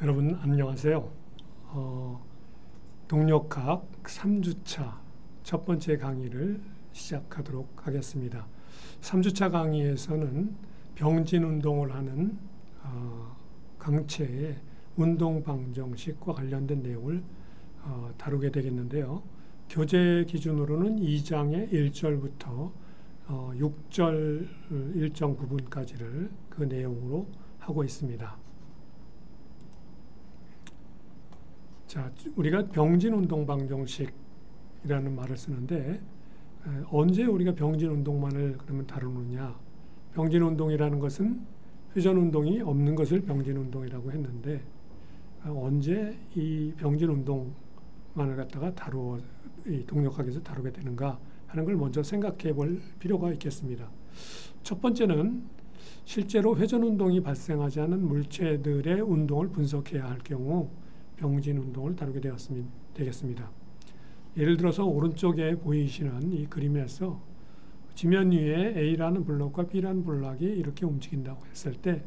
여러분 안녕하세요. 동력학 3주차 첫 번째 강의를 시작하도록 하겠습니다. 3주차 강의에서는 병진 운동을 하는 강체의 운동 방정식과 관련된 내용을 다루게 되겠는데요. 교재 기준으로는 2장의 1절부터 6절 일정 부분까지를 그 내용으로 하고 있습니다. 자, 우리가 병진 운동 방정식이라는 말을 쓰는데 언제 우리가 병진 운동만을 그러면 다루느냐? 병진 운동이라는 것은 회전 운동이 없는 것을 병진 운동이라고 했는데 언제 이 병진 운동만을 갖다가 이 동력학에서 다루게 되는가 하는 걸 먼저 생각해 볼 필요가 있겠습니다. 첫 번째는 실제로 회전 운동이 발생하지 않은 물체들의 운동을 분석해야 할 경우 병진 운동을 다루게 되겠습니다. 예를 들어서 오른쪽에 보이시는 이 그림에서 지면 위에 A라는 블록과 B라는 블록이 이렇게 움직인다고 했을 때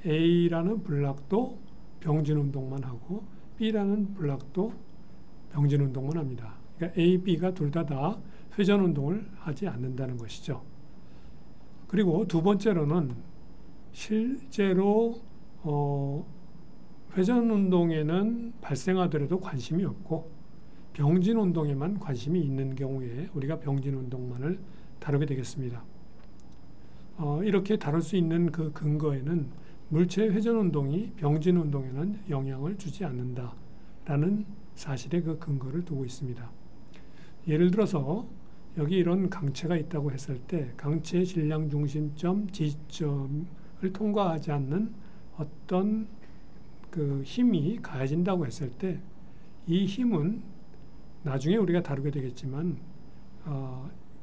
A라는 블록도 병진 운동만 하고 B라는 블록도 병진 운동만 합니다. 그러니까 A, B가 둘 다 회전 운동을 하지 않는다는 것이죠. 그리고 두 번째로는 실제로 회전 운동에는 발생하더라도 관심이 없고 병진 운동에만 관심이 있는 경우에 우리가 병진 운동만을 다루게 되겠습니다. 이렇게 다룰 수 있는 그 근거에는 물체의 회전 운동이 병진 운동에는 영향을 주지 않는다라는 사실의 그 근거를 두고 있습니다. 예를 들어서 여기 이런 강체가 있다고 했을 때 강체의 질량 중심점, 지점을 통과하지 않는 어떤 그 힘이 가해진다고 했을 때 이 힘은 나중에 우리가 다루게 되겠지만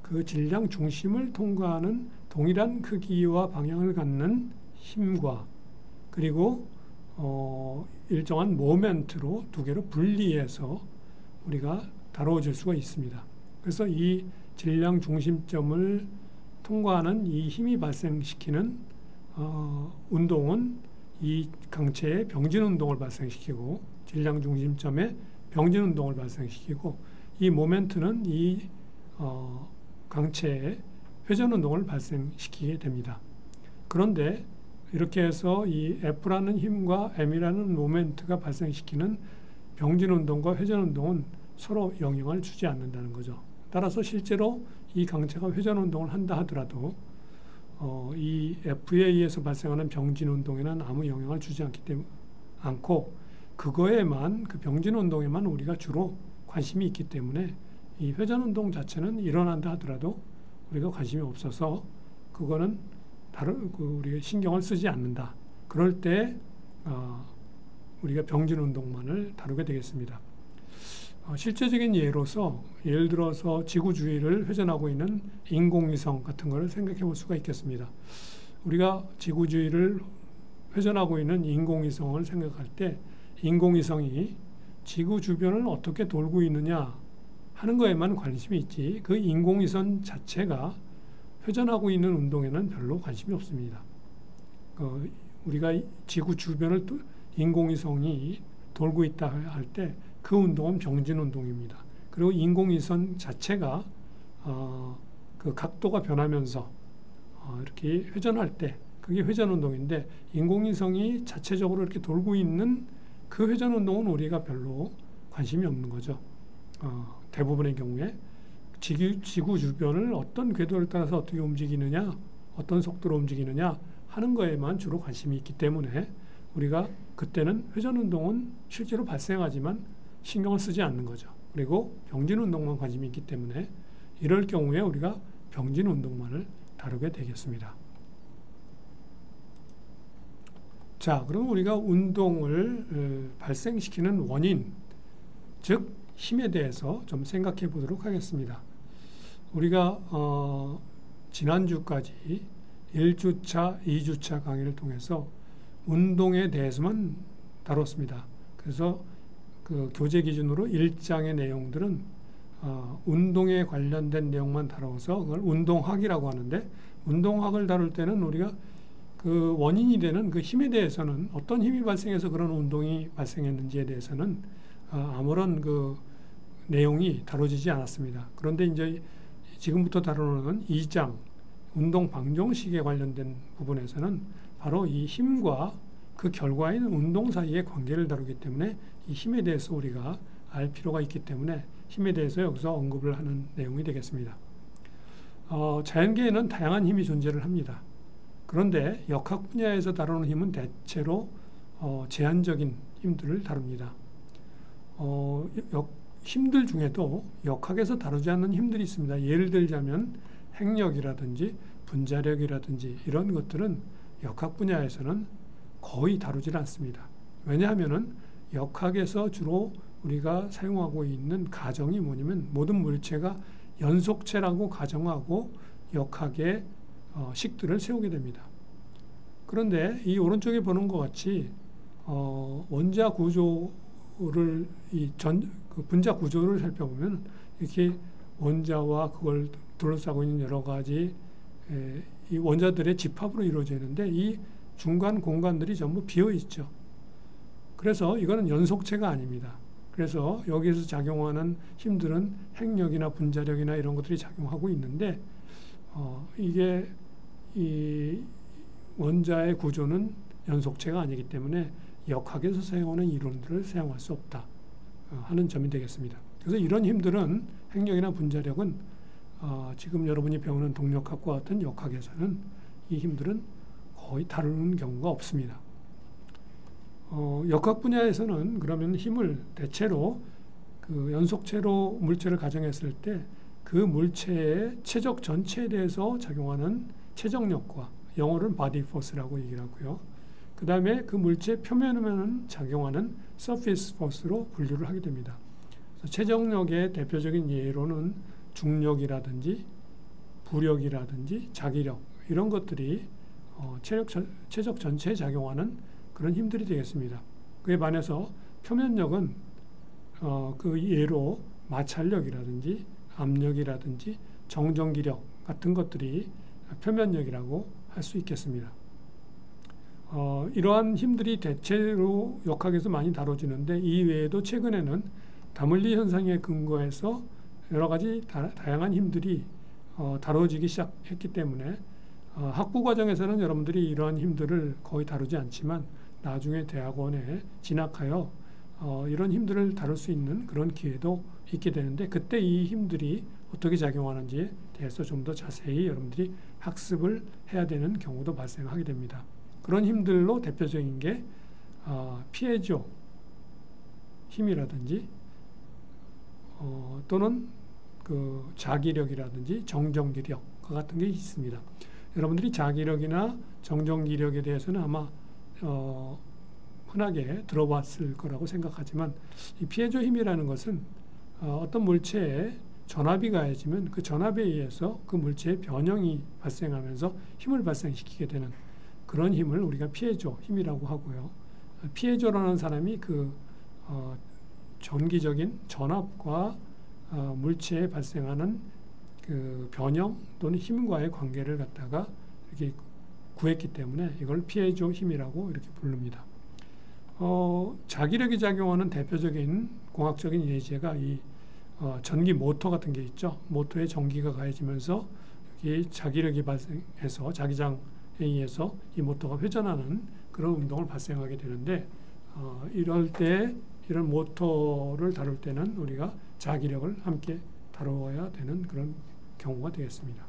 그 질량 중심을 통과하는 동일한 크기와 방향을 갖는 힘과 그리고 일정한 모멘트로 두 개로 분리해서 우리가 다루어질 수가 있습니다. 그래서 이 질량 중심점을 통과하는 이 힘이 발생시키는 운동은 이 강체의 병진 운동을 발생시키고 질량 중심점에 병진 운동을 발생시키고 이 모멘트는 이 강체의 회전 운동을 발생시키게 됩니다. 그런데 이렇게 해서 이 F라는 힘과 M이라는 모멘트가 발생시키는 병진 운동과 회전 운동은 서로 영향을 주지 않는다는 거죠. 따라서 실제로 이 강체가 회전 운동을 한다 하더라도 이 F에 의해서 발생하는 병진 운동에는 아무 영향을 주지 않고 그거에만 그 병진 운동에만 우리가 주로 관심이 있기 때문에 이 회전 운동 자체는 일어난다 하더라도 우리가 관심이 없어서 그거는 우리가 신경을 쓰지 않는다. 그럴 때 우리가 병진 운동만을 다루게 되겠습니다. 실제적인 예로서 예를 들어서 지구 주위를 회전하고 있는 인공위성 같은 것을 생각해 볼 수가 있겠습니다. 우리가 지구 주위를 회전하고 있는 인공위성을 생각할 때 인공위성이 지구 주변을 어떻게 돌고 있느냐 하는 거에만 관심이 있지 그 인공위성 자체가 회전하고 있는 운동에는 별로 관심이 없습니다. 우리가 지구 주변을 인공위성이 돌고 있다 할 때 그 운동은 병진 운동입니다. 그리고 인공위성 자체가 그 각도가 변하면서 이렇게 회전할 때 그게 회전 운동인데 인공위성이 자체적으로 이렇게 돌고 있는 그 회전 운동은 우리가 별로 관심이 없는 거죠. 대부분의 경우에 지구 주변을 어떤 궤도를 따라서 어떻게 움직이느냐, 어떤 속도로 움직이느냐 하는 거에만 주로 관심이 있기 때문에 우리가 그때는 회전 운동은 실제로 발생하지만 신경을 쓰지 않는 거죠. 그리고 병진 운동만 관심이 있기 때문에 이럴 경우에 우리가 병진 운동만을 다루게 되겠습니다. 자, 그럼 우리가 운동을 발생시키는 원인, 즉 힘에 대해서 좀 생각해 보도록 하겠습니다. 우리가 지난주까지 1주차, 2주차 강의를 통해서 운동에 대해서만 다뤘습니다. 그래서 그 교재 기준으로 1장의 내용들은 운동에 관련된 내용만 다뤄서 그걸 운동학이라고 하는데 운동학을 다룰 때는 우리가 그 원인이 되는 그 힘에 대해서는 어떤 힘이 발생해서 그런 운동이 발생했는지에 대해서는 아무런 그 내용이 다뤄지지 않았습니다. 그런데 이제 지금부터 다루는 2장 운동 방정식에 관련된 부분에서는 바로 이 힘과 그 결과에 있는 운동 사이의 관계를 다루기 때문에 이 힘에 대해서 우리가 알 필요가 있기 때문에 힘에 대해서 여기서 언급을 하는 내용이 되겠습니다. 자연계에는 다양한 힘이 존재를 합니다. 그런데 역학 분야에서 다루는 힘은 대체로 제한적인 힘들을 다룹니다. 힘들 중에도 역학에서 다루지 않는 힘들이 있습니다. 예를 들자면 핵력이라든지 분자력이라든지 이런 것들은 역학 분야에서는 거의 다루질 않습니다. 왜냐하면은 역학에서 주로 우리가 사용하고 있는 가정이 뭐냐면 모든 물체가 연속체라고 가정하고 역학의 식들을 세우게 됩니다. 그런데 이 오른쪽에 보는 것 같이 원자 구조를 그 분자 구조를 살펴보면 이렇게 원자와 그걸 둘러싸고 있는 여러 가지 이 원자들의 집합으로 이루어져 있는데 이 중간 공간들이 전부 비어 있죠. 그래서 이거는 연속체가 아닙니다. 그래서 여기서 작용하는 힘들은 핵력이나 분자력이나 이런 것들이 작용하고 있는데 이게 이 원자의 구조는 연속체가 아니기 때문에 역학에서 사용하는 이론들을 사용할 수 없다 하는 점이 되겠습니다. 그래서 이런 힘들은 핵력이나 분자력은 지금 여러분이 배우는 동력학과 같은 역학에서는 이 힘들은 거의 다루는 경우가 없습니다. 역학 분야에서는 그러면 힘을 대체로 그 연속체로 물체를 가정했을 때 그 물체의 체적 전체에 대해서 작용하는 체적력과 영어로는 body force라고 얘기를 하고요. 그 다음에 그 물체 표면에만 작용하는 surface force로 분류를 하게 됩니다. 그래서 체적력의 대표적인 예로는 중력이라든지 부력이라든지 자기력 이런 것들이 체적 전체에 작용하는 그런 힘들이 되겠습니다. 그에 반해서 표면력은 그 예로 마찰력이라든지 압력이라든지 정전기력 같은 것들이 표면력이라고 할 수 있겠습니다. 이러한 힘들이 대체로 역학에서 많이 다뤄지는데 이 외에도 최근에는 다물리 현상에 근거해서 여러 가지 다양한 힘들이 다뤄지기 시작했기 때문에 학부 과정에서는 여러분들이 이러한 힘들을 거의 다루지 않지만 나중에 대학원에 진학하여 이런 힘들을 다룰 수 있는 그런 기회도 있게 되는데 그때 이 힘들이 어떻게 작용하는지에 대해서 좀 더 자세히 여러분들이 학습을 해야 되는 경우도 발생하게 됩니다. 그런 힘들로 대표적인 게 피에조 힘이라든지 또는 그 자기력이라든지 정전기력과 같은 게 있습니다. 여러분들이 자기력이나 정전기력에 대해서는 아마 흔하게 들어봤을 거라고 생각하지만 이 피에조 힘이라는 것은 어떤 물체에 전압이 가해지면 그 전압에 의해서 그 물체의 변형이 발생하면서 힘을 발생시키게 되는 그런 힘을 우리가 피에조 힘이라고 하고요. 피에조라는 사람이 그 전기적인 전압과 물체에 발생하는 그 변형 또는 힘과의 관계를 갖다가 이렇게 구했기 때문에 이걸 피에조 힘이라고 이렇게 부릅니다. 자기력이 작용하는 대표적인 공학적인 예제가 이 전기 모터 같은 게 있죠. 모터에 전기가 가해지면서 여기 자기력이 발생해서 자기장에 의해서 이 모터가 회전하는 그런 운동을 발생하게 되는데 이럴 때 이런 모터를 다룰 때는 우리가 자기력을 함께 다루어야 되는 그런 경우가 되겠습니다.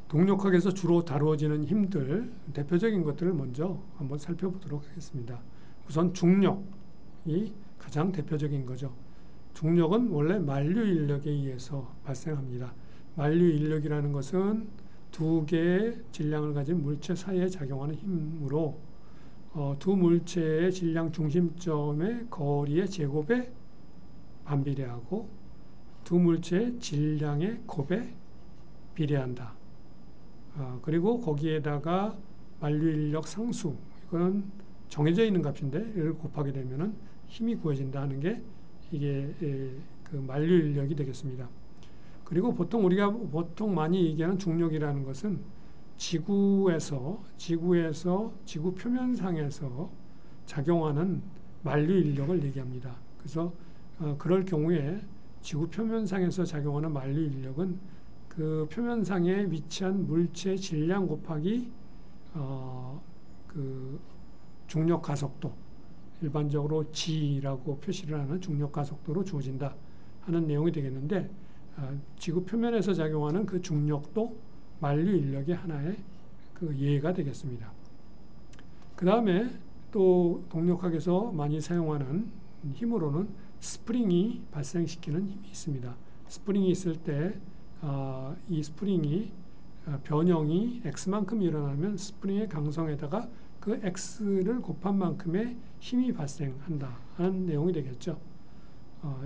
동력학에서 주로 다루어지는 힘들 대표적인 것들을 먼저 한번 살펴보도록 하겠습니다. 우선 중력이 가장 대표적인 거죠. 중력은 원래 만류 인력에 의해서 발생합니다. 만류 인력이라는 것은 두 개의 질량을 가진 물체 사이에 작용하는 힘으로 두 물체의 질량 중심점의 거리의 제곱에 반비례하고 두 물체의 질량의 곱에 비례한다. 그리고 거기에다가 만류인력 상수, 이거는 정해져 있는 값인데 이를 곱하게 되면은 힘이 구해진다 하는 게 이게 그 만류인력이 되겠습니다. 그리고 우리가 보통 많이 얘기하는 중력이라는 것은 지구에서 지구 표면상에서 작용하는 만류 인력을 얘기합니다. 그래서 그럴 경우에 지구 표면상에서 작용하는 만류 인력은 그 표면상에 위치한 물체 질량 곱하기 그 중력 가속도, 일반적으로 G라고 표시를 하는 중력 가속도로 주어진다 하는 내용이 되겠는데, 지구 표면에서 작용하는 그 중력도 만류 인력의 하나의 그 예가 되겠습니다. 그 다음에 또 동력학에서 많이 사용하는 힘으로는 스프링이 발생시키는 힘이 있습니다. 스프링이 있을 때 이 스프링이 변형이 X만큼 일어나면 스프링의 강성에다가 그 X를 곱한 만큼의 힘이 발생한다 하는 내용이 되겠죠.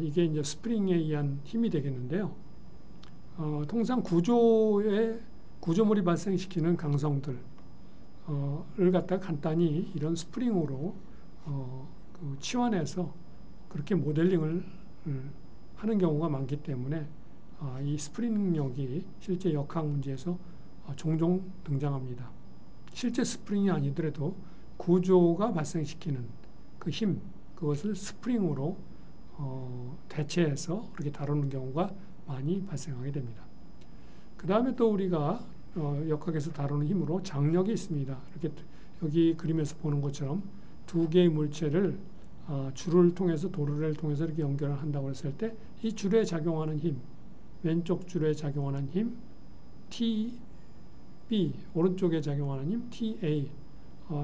이게 이제 스프링에 의한 힘이 되겠는데요. 통상 구조물이 발생시키는 강성들을 갖다 간단히 이런 스프링으로 그 치환해서 그렇게 모델링을 하는 경우가 많기 때문에 이 스프링 능력이 실제 역학 문제에서 종종 등장합니다. 실제 스프링이 아니더라도 구조가 발생시키는 그 힘, 그것을 스프링으로 대체해서 그렇게 다루는 경우가 많이 발생하게 됩니다. 그 다음에 또 우리가 역학에서 다루는 힘으로 장력이 있습니다. 이렇게 여기 그림에서 보는 것처럼 두 개의 물체를 줄을 통해서, 도르래를 통해서 이렇게 연결을 한다고 했을 때 이 줄에 작용하는 힘, 왼쪽 줄에 작용하는 힘 TB, 오른쪽에 작용하는 힘 TA,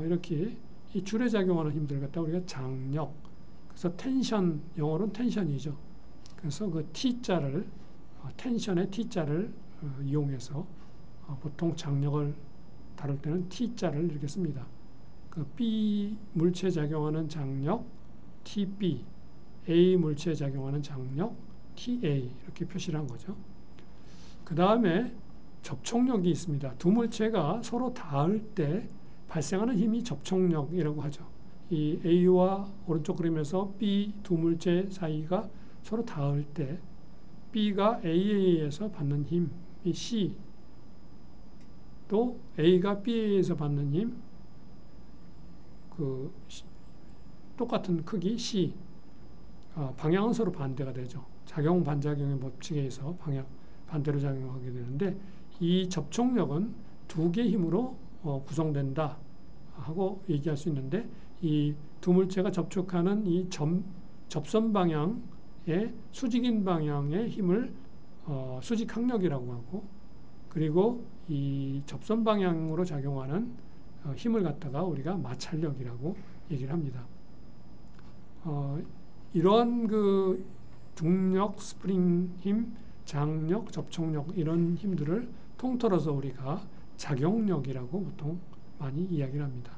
이렇게 이 줄에 작용하는 힘들을 갖다 우리가 장력, 그래서 텐션, 영어로는 텐션이죠. 그래서 그 T자를, 텐션의 T자를 이용해서 보통 장력을 다룰 때는 T자를 이렇게 씁니다. 그 B 물체에 작용하는 장력 TB, A 물체에 작용하는 장력 TA, 이렇게 표시를 한 거죠. 그 다음에 접촉력이 있습니다. 두 물체가 서로 닿을 때 발생하는 힘이 접촉력이라고 하죠. 이 A와 오른쪽 그림에서 B 두 물체 사이가 서로 닿을 때 B가 A에서 받는 힘이 C, 또 A가 B에서 받는 힘, 그 똑같은 크기 C, 방향은 서로 반대가 되죠. 작용 반작용의 법칙에 의해서 반대로 작용하게 되는데, 이 접촉력은 두 개의 힘으로 구성된다 하고 얘기할 수 있는데, 이 두 물체가 접촉하는 이 접선 방향의 수직인 방향의 힘을 수직항력이라고 하고, 그리고 이 접선 방향으로 작용하는 힘을 갖다가 우리가 마찰력이라고 얘기를 합니다. 이러한 그 중력, 스프링 힘, 장력, 접촉력, 이런 힘들을 통틀어서 우리가 작용력이라고 보통 많이 이야기를 합니다.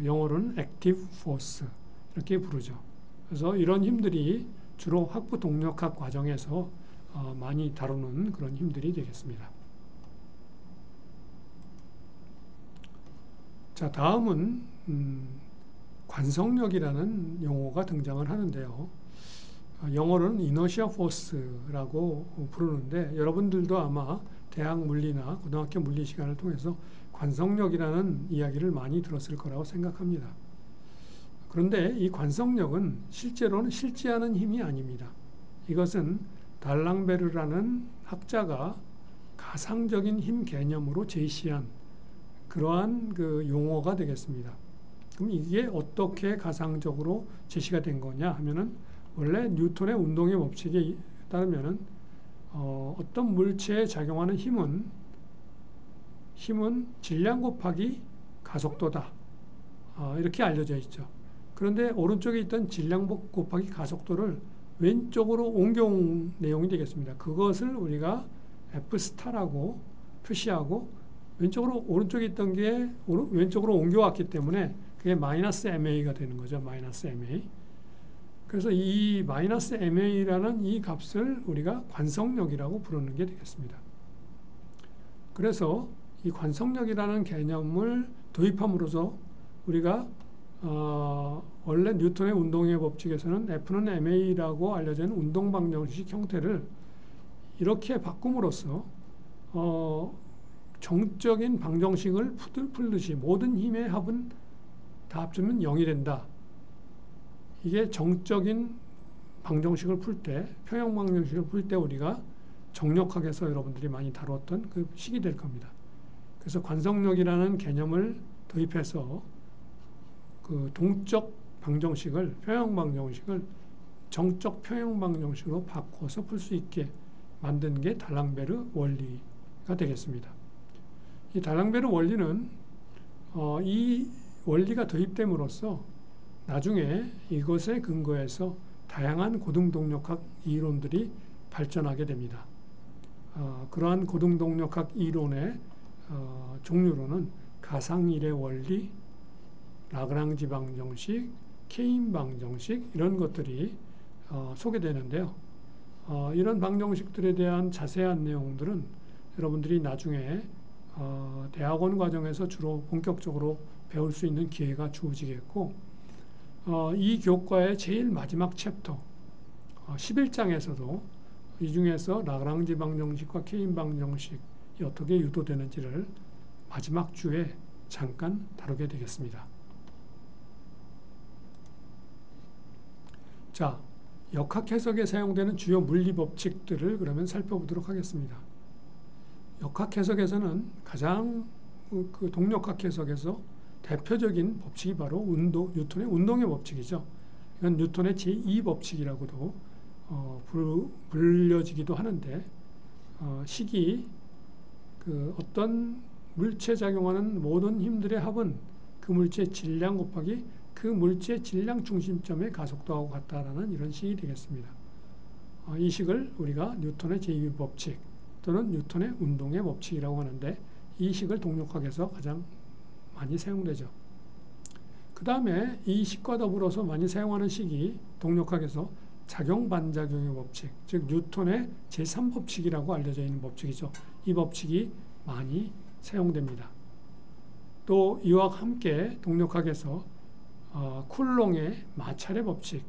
영어로는 active force 이렇게 부르죠. 그래서 이런 힘들이 주로 학부 동력학 과정에서 많이 다루는 그런 힘들이 되겠습니다. 자, 다음은 관성력이라는 용어가 등장을 하는데요. 영어로는 inertia force라고 부르는데, 여러분들도 아마 대학 물리나 고등학교 물리 시간을 통해서 관성력이라는 이야기를 많이 들었을 거라고 생각합니다. 그런데 이 관성력은 실제로는 실제하는 힘이 아닙니다. 이것은 달랑베르라는 학자가 가상적인 힘 개념으로 제시한 그러한 그 용어가 되겠습니다. 그럼 이게 어떻게 가상적으로 제시가 된 거냐 하면은, 원래 뉴턴의 운동의 법칙에 따르면은 어떤 물체에 작용하는 힘은 질량 곱하기 가속도다, 이렇게 알려져 있죠. 그런데 오른쪽에 있던 질량 곱하기 가속도를 왼쪽으로 옮겨온 내용이 되겠습니다. 그것을 우리가 F 스타라고 표시하고, 오른쪽에 있던 게 왼쪽으로 옮겨왔기 때문에 그게 마이너스 MA가 되는 거죠. 마이너스 MA. 그래서 이 마이너스 MA라는 이 값을 우리가 관성력이라고 부르는 게 되겠습니다. 그래서 이 관성력이라는 개념을 도입함으로써 우리가 원래 뉴턴의 운동의 법칙에서는 F는 MA라고 알려진 운동 방정식 형태를 이렇게 바꿈으로써 정적인 방정식을 풀듯이 모든 힘의 합은 다 합치면 0이 된다. 이게 정적인 방정식을 풀 때, 평형 방정식을 풀 때 우리가 정력학에서 여러분들이 많이 다뤘던 그 식이 될 겁니다. 그래서 관성력이라는 개념을 도입해서 그 동적 방정식을, 평형 방정식을 정적 평형 방정식으로 바꿔서 풀 수 있게 만든 게 달랑베르 원리가 되겠습니다. 이 달랑베르 원리는 이 원리가 도입됨으로써 나중에 이것에 근거해서 다양한 고등동력학 이론들이 발전하게 됩니다. 그러한 고등동력학 이론의 종류로는 가상일의 원리, 라그랑지 방정식, 케인 방정식 이런 것들이 소개되는데요. 이런 방정식들에 대한 자세한 내용들은 여러분들이 나중에 대학원 과정에서 주로 본격적으로 배울 수 있는 기회가 주어지겠고, 이 교과의 제일 마지막 챕터 11장에서도 이 중에서 라그랑지 방정식과 케인 방정식이 어떻게 유도되는지를 마지막 주에 잠깐 다루게 되겠습니다. 자, 역학 해석에 사용되는 주요 물리 법칙들을 그러면 살펴보도록 하겠습니다. 역학 해석에서는 가장 그 동력학 해석에서 대표적인 법칙이 바로 뉴턴의 운동의 법칙이죠. 이건 뉴턴의 제2법칙이라고도 불려지기도 하는데, 식이 그 어떤 물체에 작용하는 모든 힘들의 합은 그 물체의 질량 곱하기 그 물체의 질량 중심점의 가속도하고 같다라는 이런 식이 되겠습니다. 이 식을 우리가 뉴턴의 제2법칙 또는 뉴턴의 운동의 법칙이라고 하는데, 이 식을 동력학에서 가장 많이 사용되죠. 그 다음에 이 식과 더불어서 많이 사용하는 식이 동력학에서 작용-반작용의 법칙, 즉 뉴턴의 제3법칙이라고 알려져 있는 법칙이죠. 이 법칙이 많이 사용됩니다. 또 이와 함께 동력학에서 쿨롱의 마찰의 법칙이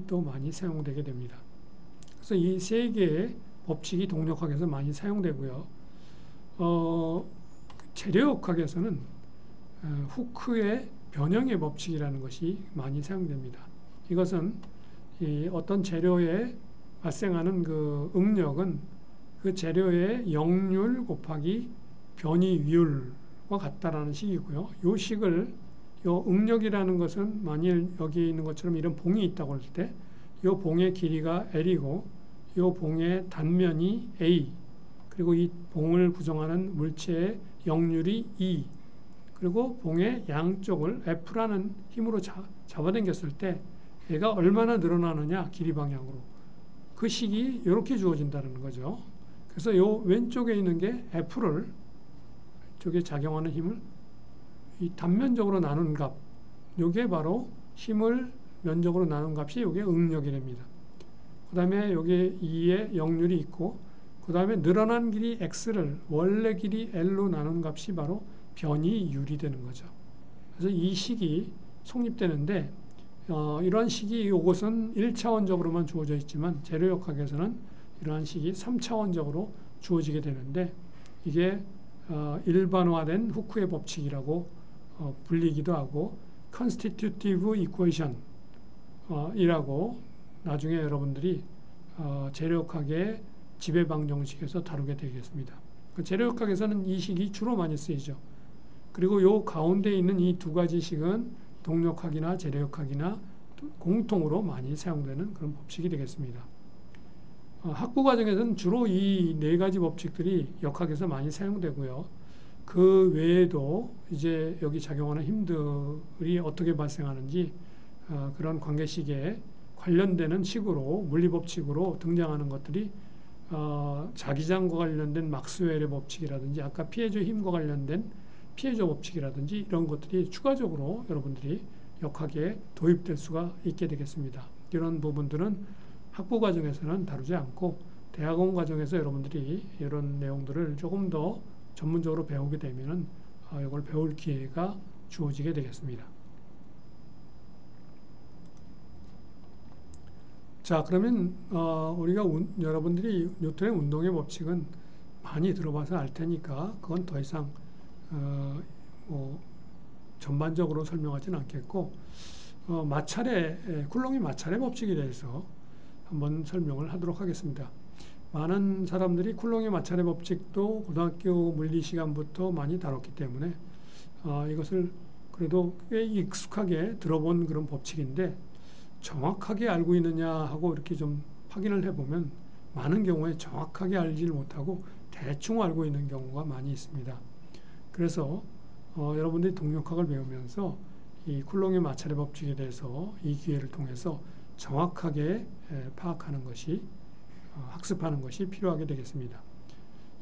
또 많이 사용되게 됩니다. 그래서 이 세 개의 법칙이 동력학에서 많이 사용되고요. 재료역학에서는 후크의 변형의 법칙이라는 것이 많이 사용됩니다. 이것은 어떤 재료에 발생하는 그 응력은 그 재료의 역률 곱하기 변이율과 같다라는 식이고요. 이 식을 요 응력이라는 것은 만일 여기 있는 것처럼 이런 봉이 있다고 할 때 이 봉의 길이가 L이고 이 봉의 단면이 A, 그리고 이 봉을 구성하는 물체의 역률이 E, 그리고 봉의 양쪽을 F라는 힘으로 잡아당겼을 때 얘가 얼마나 늘어나느냐, 길이 방향으로. 그 식이 이렇게 주어진다는 거죠. 그래서 이 왼쪽에 있는 게 F를, 이쪽에 작용하는 힘을 이 단면적으로 나눈 값, 이게 바로 힘을 면적으로 나눈 값이 이게 응력이 됩니다. 그 다음에 여기 2의 역률이 있고, 그 다음에 늘어난 길이 X를 원래 길이 L로 나눈 값이 바로 변이율이 되는 거죠. 그래서 이 식이 성립되는데, 이러한 식이 이것은 1차원적으로만 주어져 있지만 재료역학에서는 이러한 식이 3차원적으로 주어지게 되는데, 이게 일반화된 후크의 법칙이라고 불리기도 하고 constitutive equation 이라고 나중에 여러분들이 재료역학의 지배방정식에서 다루게 되겠습니다. 재료역학에서는 이 식이 주로 많이 쓰이죠. 그리고 요 가운데 있는 이 두 가지 식은 동력학이나 재료역학이나 공통으로 많이 사용되는 그런 법칙이 되겠습니다. 학부 과정에서는 주로 이 네 가지 법칙들이 역학에서 많이 사용되고요. 그 외에도 이제 여기 작용하는 힘들이 어떻게 발생하는지 그런 관계식에 관련되는 식으로 물리법칙으로 등장하는 것들이 자기장과 관련된 막스웰의 법칙이라든지 아까 피에조 힘과 관련된 피에조 법칙이라든지 이런 것들이 추가적으로 여러분들이 역학에 도입될 수가 있게 되겠습니다. 이런 부분들은 학부 과정에서는 다루지 않고 대학원 과정에서 여러분들이 이런 내용들을 조금 더 전문적으로 배우게 되면은 이걸 배울 기회가 주어지게 되겠습니다. 자, 그러면 우리가 여러분들이 뉴턴의 운동의 법칙은 많이 들어봐서 알 테니까 그건 더 이상 뭐 전반적으로 설명하지는 않겠고 쿨롱의 마찰의 법칙에 대해서 한번 설명을 하도록 하겠습니다. 많은 사람들이 쿨롱의 마찰의 법칙도 고등학교 물리 시간부터 많이 다뤘기 때문에 이것을 그래도 꽤 익숙하게 들어본 그런 법칙인데 정확하게 알고 있느냐 하고 이렇게 좀 확인을 해보면 많은 경우에 정확하게 알지를 못하고 대충 알고 있는 경우가 많이 있습니다. 그래서 여러분들이 동력학을 배우면서 이 쿨롱의 마찰의 법칙에 대해서 이 기회를 통해서 정확하게 파악하는 것이 학습하는 것이 필요하게 되겠습니다.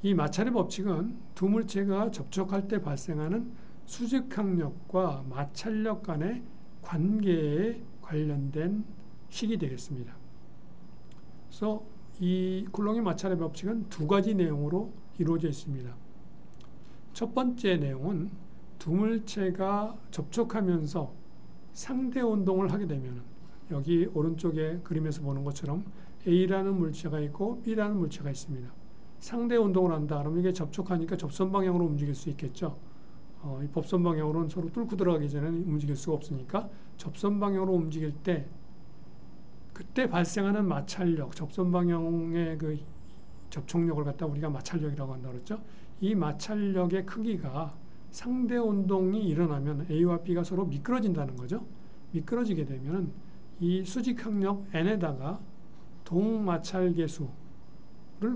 이 마찰의 법칙은 두 물체가 접촉할 때 발생하는 수직항력과 마찰력 간의 관계에 관련된 식이 되겠습니다. 그래서 이 쿨롱의 마찰의 법칙은 두 가지 내용으로 이루어져 있습니다. 첫 번째 내용은 두 물체가 접촉하면서 상대 운동을 하게 되면 여기 오른쪽에 그림에서 보는 것처럼 A라는 물체가 있고 B라는 물체가 있습니다. 상대 운동을 한다 그러면 이게 접촉하니까 접선 방향으로 움직일 수 있겠죠. 이 법선 방향으로는 서로 뚫고 들어가기 전에 움직일 수가 없으니까 접선 방향으로 움직일 때 그때 발생하는 마찰력, 접선 방향의 그 접촉력을 갖다 우리가 마찰력이라고 한다 그랬죠. 이 마찰력의 크기가 상대 운동이 일어나면 A와 B가 서로 미끄러진다는 거죠. 미끄러지게 되면 이 수직항력 N에다가 동마찰계수를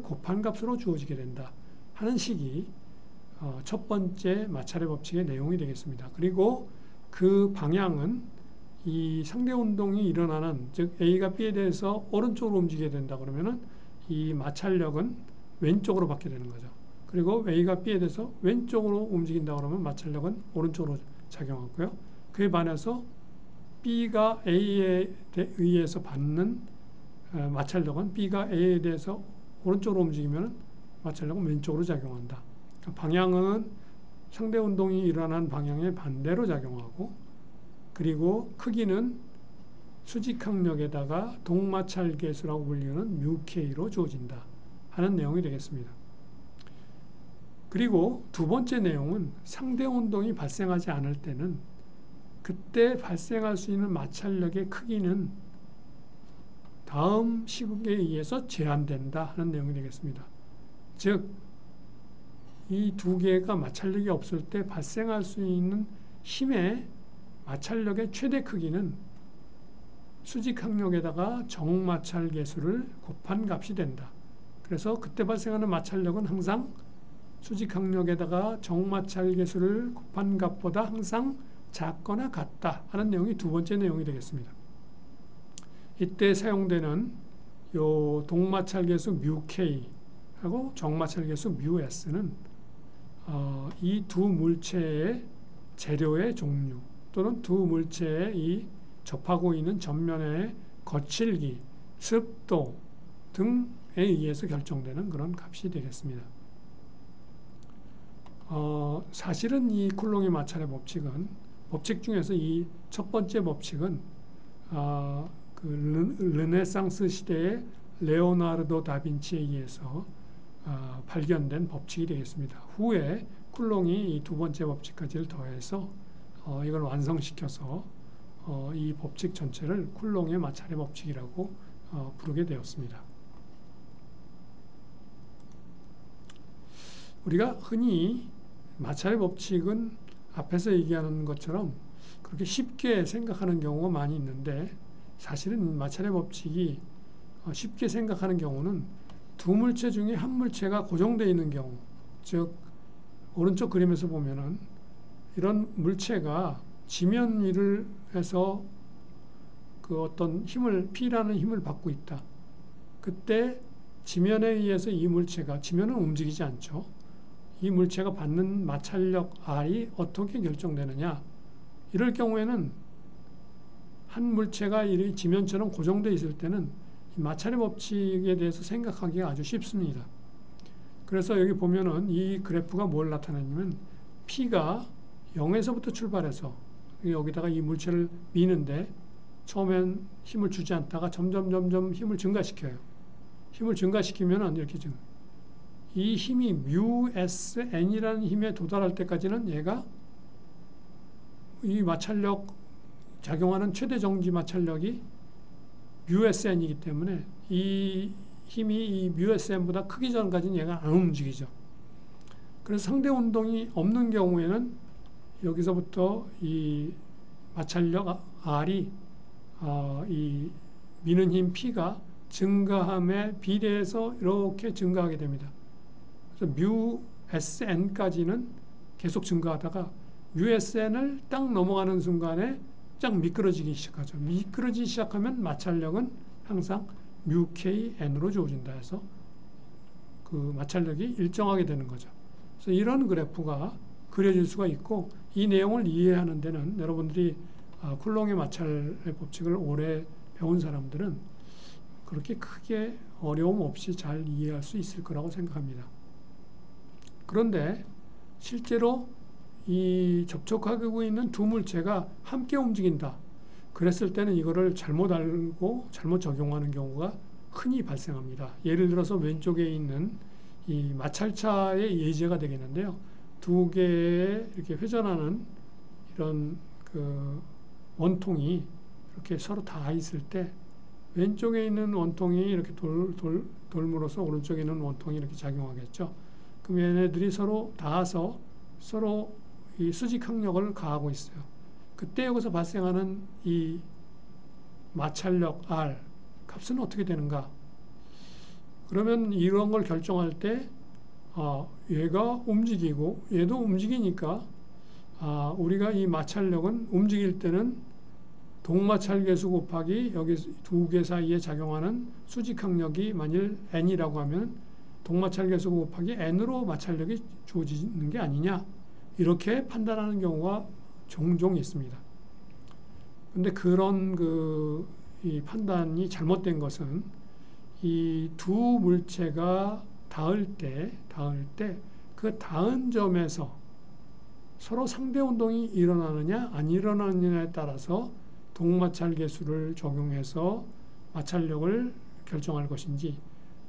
곱한 값으로 주어지게 된다 하는 식이 첫 번째 마찰의 법칙의 내용이 되겠습니다. 그리고 그 방향은 이 상대 운동이 일어나는 즉 A가 B에 대해서 오른쪽으로 움직이게 된다 그러면은 이 마찰력은 왼쪽으로 받게 되는 거죠. 그리고 A가 B에 대해서 왼쪽으로 움직인다 그러면 마찰력은 오른쪽으로 작용하고요. 그에 반해서 B가 A에 의해서 받는 마찰력은 B가 A에 대해서 오른쪽으로 움직이면 마찰력은 왼쪽으로 작용한다. 방향은 상대 운동이 일어난 방향에 반대로 작용하고 그리고 크기는 수직항력에다가 동마찰계수라고 불리는 μk로 주어진다 하는 내용이 되겠습니다. 그리고 두 번째 내용은 상대 운동이 발생하지 않을 때는 그때 발생할 수 있는 마찰력의 크기는 다음 시국에 의해서 제한된다 하는 내용이 되겠습니다. 즉, 이 두 개가 마찰력이 없을 때 발생할 수 있는 힘의 마찰력의 최대 크기는 수직항력에다가 정마찰계수를 곱한 값이 된다. 그래서 그때 발생하는 마찰력은 항상 수직항력에다가 정마찰계수를 곱한 값보다 항상 작거나 같다 하는 내용이 두 번째 내용이 되겠습니다. 이때 사용되는 요 동마찰계수 μk하고 정마찰계수 μs는 이 두 물체의 재료의 종류 또는 두 물체의 이 접하고 있는 전면의 거칠기, 습도 등에 의해서 결정되는 그런 값이 되겠습니다. 사실은 이 쿨롱의 마찰의 법칙은 법칙 중에서 이 첫 번째 법칙은 그 르네상스 시대의 레오나르도 다빈치에 의해서 발견된 법칙이 되겠습니다. 후에 쿨롱이 이 두 번째 법칙까지를 더해서 이걸 완성시켜서 이 법칙 전체를 쿨롱의 마찰의 법칙이라고 부르게 되었습니다. 우리가 흔히 마찰의 법칙은 앞에서 얘기하는 것처럼 그렇게 쉽게 생각하는 경우가 많이 있는데 사실은 마찰의 법칙이 쉽게 생각하는 경우는 두 물체 중에 한 물체가 고정되어 있는 경우, 즉 오른쪽 그림에서 보면은 이런 물체가 지면 위를 해서 그 어떤 힘을 P라는 힘을 받고 있다. 그때 지면에 의해서 이 물체가 지면은 움직이지 않죠. 이 물체가 받는 마찰력 R이 어떻게 결정되느냐? 이럴 경우에는 한 물체가 이 지면처럼 고정되어 있을 때는 마찰의 법칙에 대해서 생각하기가 아주 쉽습니다. 그래서 여기 보면은 이 그래프가 뭘 나타내냐면 P가 0에서부터 출발해서 여기다가 이 물체를 미는데 처음엔 힘을 주지 않다가 점점 힘을 증가시켜요. 힘을 증가시키면 이렇게 이 힘이 μSn이라는 힘에 도달할 때까지는 얘가 이 마찰력 작용하는 최대 정지 마찰력이 μSn이기 때문에 이 힘이 이 μSn보다 크기 전까지는 얘가 안 움직이죠. 그래서 상대 운동이 없는 경우에는 여기서부터 이 마찰력 R이 이 미는 힘 P가 증가함에 비례해서 이렇게 증가하게 됩니다. 그래서 μSn까지는 계속 증가하다가 μSn을 딱 넘어가는 순간에 쫙 미끄러지기 시작하죠. 미끄러지기 시작하면 마찰력은 항상 μKn으로 주어진다 해서 그 마찰력이 일정하게 되는 거죠. 그래서 이런 그래프가 그려질 수가 있고 이 내용을 이해하는 데는 여러분들이 쿨롱의 마찰의 법칙을 오래 배운 사람들은 그렇게 크게 어려움 없이 잘 이해할 수 있을 거라고 생각합니다. 그런데 실제로 이 접촉하고 있는 두 물체가 함께 움직인다. 그랬을 때는 이거를 잘못 알고 잘못 적용하는 경우가 흔히 발생합니다. 예를 들어서 왼쪽에 있는 이 마찰차의 예제가 되겠는데요. 두 개의 이렇게 회전하는 이런 그 원통이 이렇게 서로 닿아 있을 때 왼쪽에 있는 원통이 이렇게 돌므로써 오른쪽에 있는 원통이 이렇게 작용하겠죠. 그럼 얘네들이 서로 닿아서 서로 이 수직 항력을 가하고 있어요. 그때 여기서 발생하는 이 마찰력 R 값은 어떻게 되는가? 그러면 이런 걸 결정할 때 얘가 움직이고 얘도 움직이니까 우리가 이 마찰력은 움직일 때는 동마찰계수 곱하기 여기 두 개 사이에 작용하는 수직항력이 만일 n이라고 하면 동마찰계수 곱하기 n으로 마찰력이 주어지는 게 아니냐 이렇게 판단하는 경우가 종종 있습니다. 근데 그런 이 판단이 잘못된 것은 이 두 물체가 닿을 때 그 닿은 점에서 서로 상대 운동이 일어나느냐 안 일어나느냐에 따라서 동마찰계수를 적용해서 마찰력을 결정할 것인지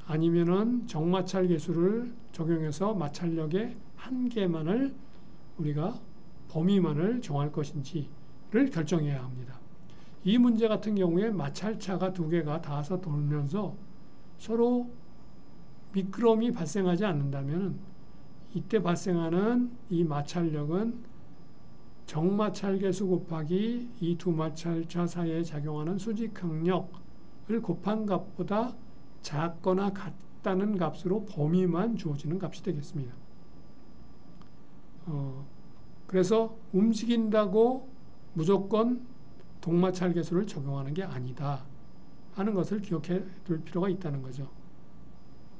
아니면은 정마찰계수를 적용해서 마찰력의 한계만을 우리가 범위만을 정할 것인지를 결정해야 합니다. 이 문제 같은 경우에 마찰차가 두 개가 닿아서 돌면서 서로 미끄럼이 발생하지 않는다면 이때 발생하는 이 마찰력은 정마찰계수 곱하기 이 두 마찰차 사이에 작용하는 수직항력을 곱한 값보다 작거나 같다는 값으로 범위만 주어지는 값이 되겠습니다. 그래서 움직인다고 무조건 동마찰계수를 적용하는 게 아니다 하는 것을 기억해 둘 필요가 있다는 거죠.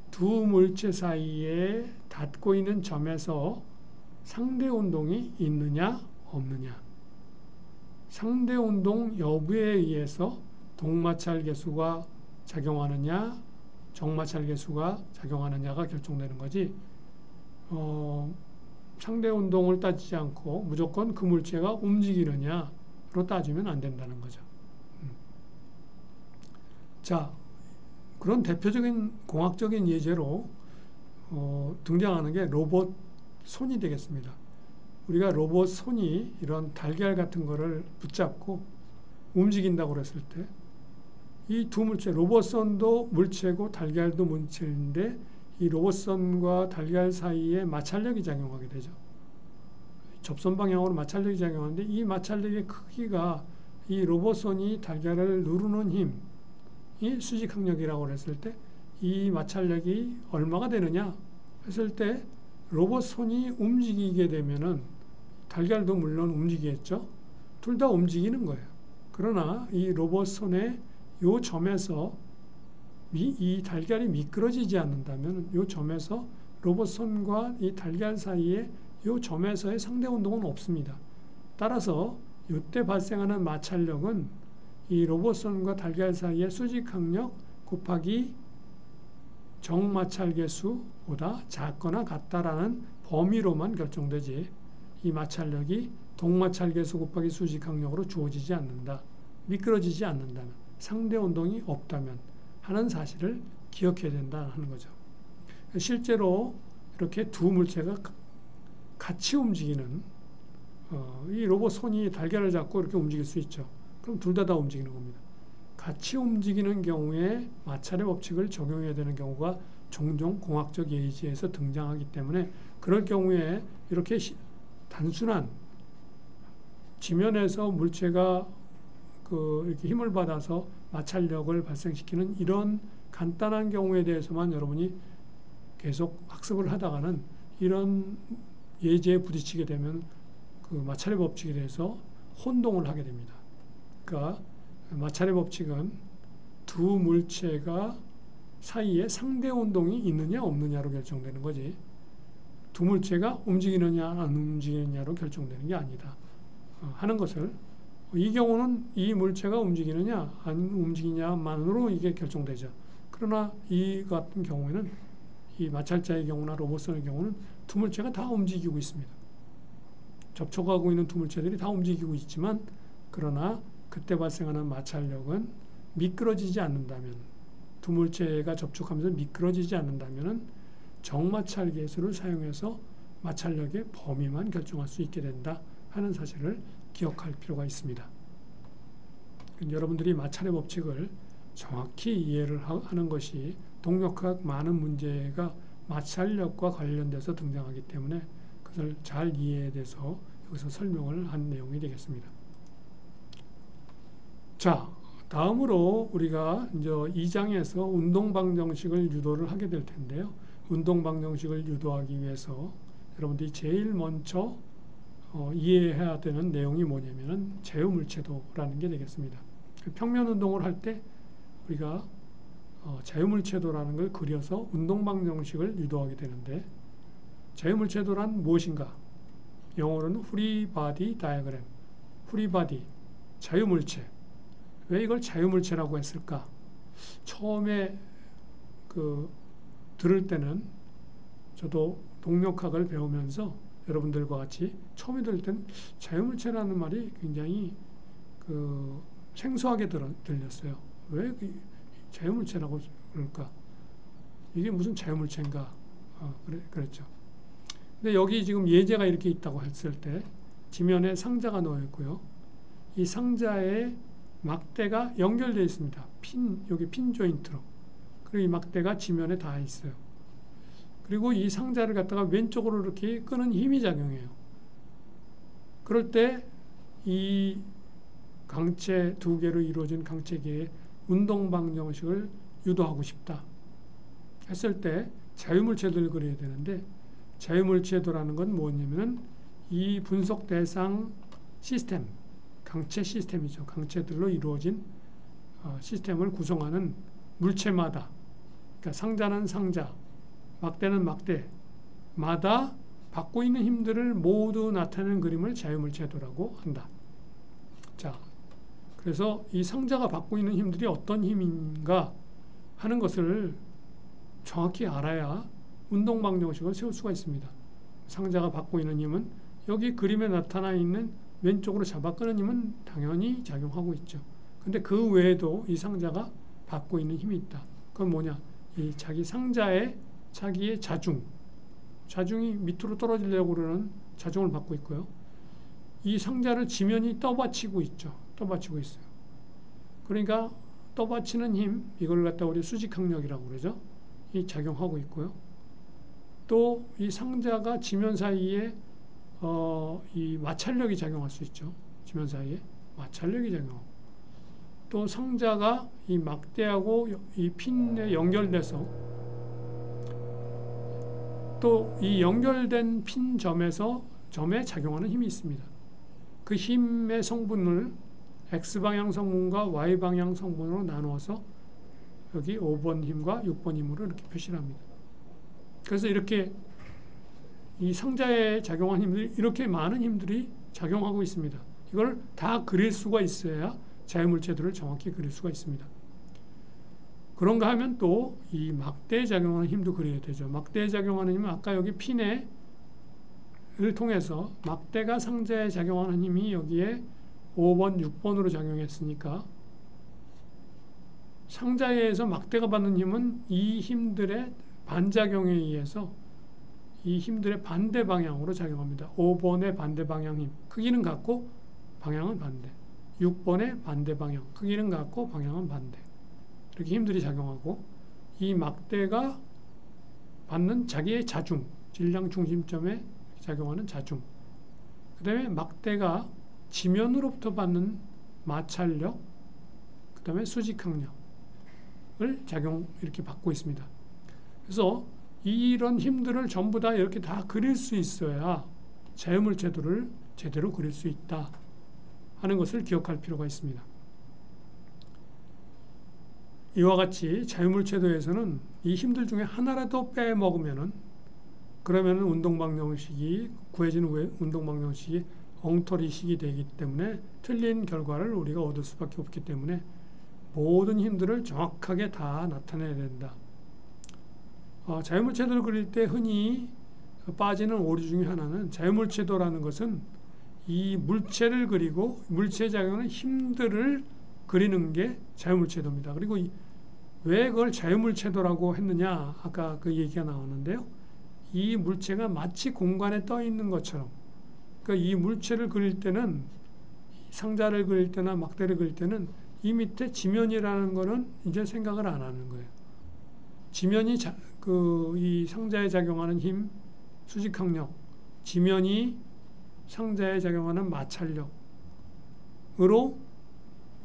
두 물체 사이에 닿고 있는 점에서 상대 운동이 있느냐 없느냐 상대 운동 여부에 의해서 동마찰계수가 작용하느냐 정마찰계수가 작용하느냐가 결정되는 거지 상대 운동을 따지지 않고 무조건 그 물체가 움직이느냐로 따지면 안 된다는 거죠. 자, 그런 대표적인 공학적인 예제로 등장하는 게 로봇 손이 되겠습니다. 우리가 로봇 손이 이런 달걀 같은 거를 붙잡고 움직인다고 그랬을 때 이 두 물체, 로봇선도 물체고 달걀도 물체인데 이 로봇선과 달걀 사이에 마찰력이 작용하게 되죠. 접선 방향으로 마찰력이 작용하는데 이 마찰력의 크기가 이 로봇선이 달걀을 누르는 힘이 수직항력이라고 했을 때 이 마찰력이 얼마가 되느냐 했을 때 로봇손이 움직이게 되면은 달걀도 물론 움직이겠죠. 둘 다 움직이는 거예요. 그러나 이 로봇손의 요 점에서 이 달걀이 미끄러지지 않는다면 요 점에서 로봇손과 이 달걀 사이에 요 점에서의 상대 운동은 없습니다. 따라서 이때 발생하는 마찰력은 이 로봇선과 달걀 사이의 수직항력 곱하기 정마찰계수보다 작거나 같다라는 범위로만 결정되지 이 마찰력이 동마찰계수 곱하기 수직항력으로 주어지지 않는다. 미끄러지지 않는다면, 상대 운동이 없다면 하는 사실을 기억해야 된다 하는 거죠. 실제로 이렇게 두 물체가 같이 움직이는 이 로봇 손이 달걀을 잡고 이렇게 움직일 수 있죠. 그럼 둘 다 움직이는 겁니다. 같이 움직이는 경우에 마찰의 법칙을 적용해야 되는 경우가 종종 공학적 예지에서 등장하기 때문에 그럴 경우에 이렇게 단순한 지면에서 물체가 이렇게 힘을 받아서 마찰력을 발생시키는 이런 간단한 경우에 대해서만 여러분이 계속 학습을 하다가는 이런 예제에 부딪히게 되면 그 마찰의 법칙에 대해서 혼동을 하게 됩니다. 그러니까 마찰의 법칙은 두 물체가 사이에 상대 운동이 있느냐 없느냐로 결정되는 거지, 두 물체가 움직이느냐 안 움직이느냐로 결정되는 게 아니다 하는 것을, 이 경우는 이 물체가 움직이느냐 안 움직이냐만으로 이게 결정되죠. 그러나 이 같은 경우에는, 이 마찰자의 경우나 로봇선의 경우는 두 물체가 다 움직이고 있습니다. 접촉하고 있는 두 물체들이 다 움직이고 있지만, 그러나 그때 발생하는 마찰력은 미끄러지지 않는다면, 두 물체가 접촉하면서 미끄러지지 않는다면 정마찰 계수를 사용해서 마찰력의 범위만 결정할 수 있게 된다 하는 사실을 기억할 필요가 있습니다. 여러분들이 마찰의 법칙을 정확히 이해를 하는 것이 동력학 많은 문제가 마찰력과 관련돼서 등장하기 때문에 그것을 잘 이해해야 돼서 여기서 설명을 한 내용이 되겠습니다. 자, 다음으로 우리가 이제 2장에서 운동방정식을 유도를 하게 될 텐데요. 운동방정식을 유도하기 위해서 여러분들이 제일 먼저 이해해야 되는 내용이 뭐냐면은 자유물체도라는 게 되겠습니다. 평면 운동을 할 때 우리가 자유물체도라는 걸 그려서 운동방정식을 유도하게 되는데, 자유물체도란 무엇인가? 영어로는 free body diagram, free body, 자유물체. 왜 이걸 자유물체라고 했을까? 처음에 들을 때는, 저도 동력학을 배우면서 여러분들과 같이 처음에 들을 때는 자유물체라는 말이 굉장히 생소하게 들렸어요. 왜 자유물체라고 그럴까? 이게 무슨 자유물체인가? 그랬죠. 근데 여기 지금 예제가 이렇게 있다고 했을 때, 지면에 상자가 놓여 있고요. 이 상자에 막대가 연결되어 있습니다. 여기 핀 조인트로. 그리고 이 막대가 지면에 닿아 있어요. 그리고 이 상자를 갖다가 왼쪽으로 이렇게 끄는 힘이 작용해요. 그럴 때 이 강체 두 개로 이루어진 강체계의 운동방정식을 유도하고 싶다 했을 때 자유물체도를 그려야 되는데, 자유물체도라는 건 뭐냐면은 이 분석 대상 시스템, 강체 시스템이죠. 강체들로 이루어진 시스템을 구성하는 물체마다, 그러니까 상자는 상자, 막대는 막대마다 받고 있는 힘들을 모두 나타내는 그림을 자유물체도라고 한다. 자, 그래서 이 상자가 받고 있는 힘들이 어떤 힘인가 하는 것을 정확히 알아야 운동방정식을 세울 수가 있습니다. 상자가 받고 있는 힘은 여기 그림에 나타나 있는 왼쪽으로 잡아 끄는 힘은 당연히 작용하고 있죠. 근데 그 외에도 이 상자가 받고 있는 힘이 있다. 그건 뭐냐? 이 자기 상자에 자기의 자중이 밑으로 떨어지려고 그러는 자중을 받고 있고요. 이 상자를 지면이 떠받치고 있죠. 떠받치고 있어요. 그러니까 떠받치는 힘, 이걸 갖다 우리 수직항력이라고 그러죠. 이 작용하고 있고요. 또 이 상자가 지면 사이에 이 마찰력이 작용할 수 있죠. 지면 사이에 마찰력이 작용하고, 또 상자가 이 막대하고 이 핀에 연결돼서 또 이 연결된 핀 점에 작용하는 힘이 있습니다. 그 힘의 성분을 X방향 성분과 Y방향 성분으로 나누어서 여기 5번 힘과 6번 힘으로 이렇게 표시를 합니다. 그래서 이렇게 이 상자에 작용한 힘들이, 이렇게 많은 힘들이 작용하고 있습니다. 이걸 다 그릴 수가 있어야 자유물체들을 정확히 그릴 수가 있습니다. 그런가 하면 또 이 막대에 작용하는 힘도 그려야 되죠. 막대에 작용하는 힘은 아까 여기 핀을 통해서 막대가 상자에 작용하는 힘이 여기에 5번, 6번으로 작용했으니까 상자에서 막대가 받는 힘은 이 힘들의 반작용에 의해서 이 힘들의 반대 방향으로 작용합니다. 5번의 반대 방향 힘, 크기는 같고 방향은 반대. 6번의 반대 방향, 크기는 같고 방향은 반대. 이렇게 힘들이 작용하고 이 막대가 받는 자기의 자중, 질량 중심점에 작용하는 자중. 그 다음에 막대가 지면으로부터 받는 마찰력, 그 다음에 수직항력을 이렇게 받고 있습니다. 그래서 이런 힘들을 전부 다 이렇게 다 그릴 수 있어야 자유물체도를 제대로 그릴 수 있다 하는 것을 기억할 필요가 있습니다. 이와 같이 자유물체도에서는 이 힘들 중에 하나라도 빼먹으면은 그러면은 운동방정식이 구해진 운동방정식이 엉터리식이 되기 때문에 틀린 결과를 우리가 얻을 수밖에 없기 때문에 모든 힘들을 정확하게 다 나타내야 된다. 자유물체도를 그릴 때 흔히 빠지는 오류 중에 하나는 자유물체도라는 것은 이 물체를 그리고 물체에 작용하는 힘들을 그리는 게 자유물체도입니다. 그리고 왜 그걸 자유물체도라고 했느냐 아까 그 얘기가 나왔는데요. 이 물체가 마치 공간에 떠 있는 것처럼 그러니까 이 물체를 그릴 때는 상자를 그릴 때나 막대를 그릴 때는 이 밑에 지면이라는 거는 이제 생각을 안 하는 거예요. 지면이 이 상자에 작용하는 힘, 수직항력, 지면이 상자에 작용하는 마찰력으로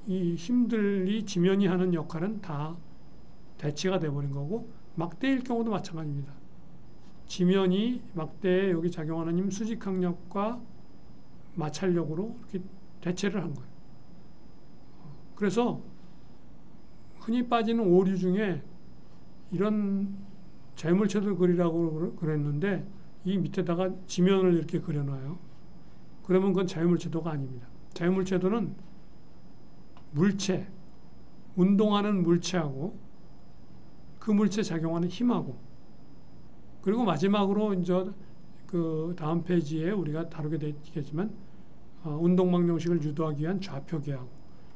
이 힘들이 지면이 하는 역할은 다 대치가 돼버린 거고 막대일 경우도 마찬가지입니다. 지면이 막대에 여기 작용하는 힘, 수직항력과 마찰력으로 이렇게 대체를 한 거예요. 그래서 흔히 빠지는 오류 중에 이런 자유물체도를 그리라고 그랬는데 이 밑에다가 지면을 이렇게 그려놔요. 그러면 그건 자유물체도가 아닙니다. 자유물체도는 물체, 운동하는 물체하고 그 물체에 작용하는 힘하고 그리고 마지막으로 이제 그 다음 페이지에 우리가 다루게 되겠지만 운동방정식을 유도하기 위한 좌표계하고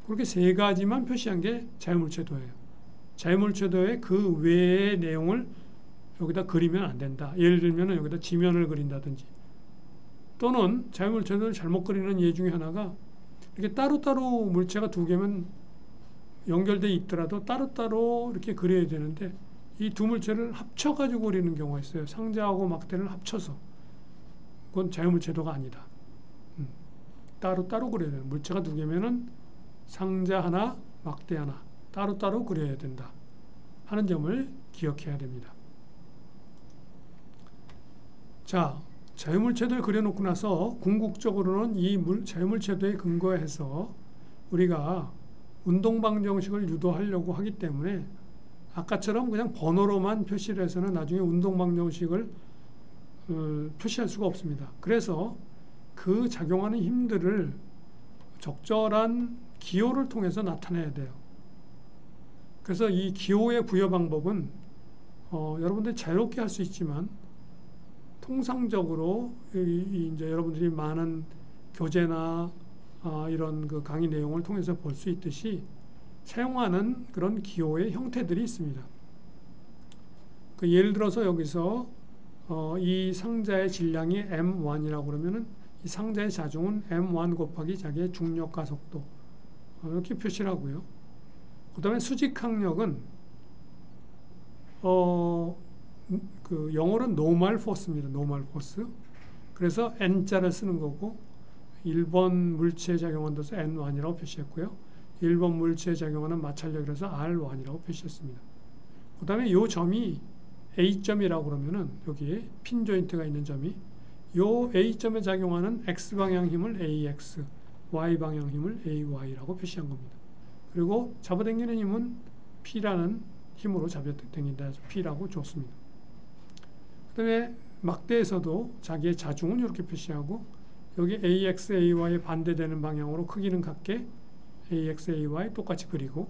그렇게 세 가지만 표시한 게 자유물체도예요. 자유물체도의 그 외의 내용을 여기다 그리면 안 된다. 예를 들면 여기다 지면을 그린다든지 또는 자유물체도를 잘못 그리는 예 중에 하나가 이렇게 따로따로 물체가 두 개면 연결되어 있더라도 따로따로 이렇게 그려야 되는데 이 두 물체를 합쳐가지고 그리는 경우가 있어요. 상자하고 막대를 합쳐서. 그건 자유물체도가 아니다. 따로따로 그려야 돼요. 물체가 두 개면은 상자 하나, 막대 하나 따로따로 그려야 된다 하는 점을 기억해야 됩니다. 자, 자유물체도를 그려놓고 나서 궁극적으로는 이 자유물체도에 근거해서 우리가 운동방정식을 유도하려고 하기 때문에 아까처럼 그냥 번호로만 표시를 해서는 나중에 운동방정식을 표시할 수가 없습니다. 그래서 그 작용하는 힘들을 적절한 기호를 통해서 나타내야 돼요. 그래서 이 기호의 부여 방법은 여러분들이 자유롭게 할 수 있지만 통상적으로 이제 여러분들이 많은 교재나 이런 그 강의 내용을 통해서 볼 수 있듯이 사용하는 그런 기호의 형태들이 있습니다. 그 예를 들어서 여기서 이 상자의 질량이 M1이라고 그러면은 이 상자의 자중은 M1 곱하기 자기의 중력과 속도 이렇게 표시를 하고요. 그 다음에 수직항력은 그 영어로는 normal force입니다. normal force. 그래서 N자를 쓰는 거고 1번 물체에 작용하는 데서 N1이라고 표시했고요. 1번 물체에 작용하는 마찰력이라서 R1이라고 표시했습니다. 그 다음에 이 점이 A점이라고 그러면은 여기에 핀 조인트가 있는 점이 이 A점에 작용하는 X방향 힘을 AX, Y방향 힘을 AY라고 표시한 겁니다. 그리고 잡아당기는 힘은 P라는 힘으로 잡아당긴다 해서 P라고 줬습니다. 그 다음에 막대에서도 자기의 자중은 이렇게 표시하고 여기 AX, AY에 반대되는 방향으로 크기는 같게 AX, AY 똑같이 그리고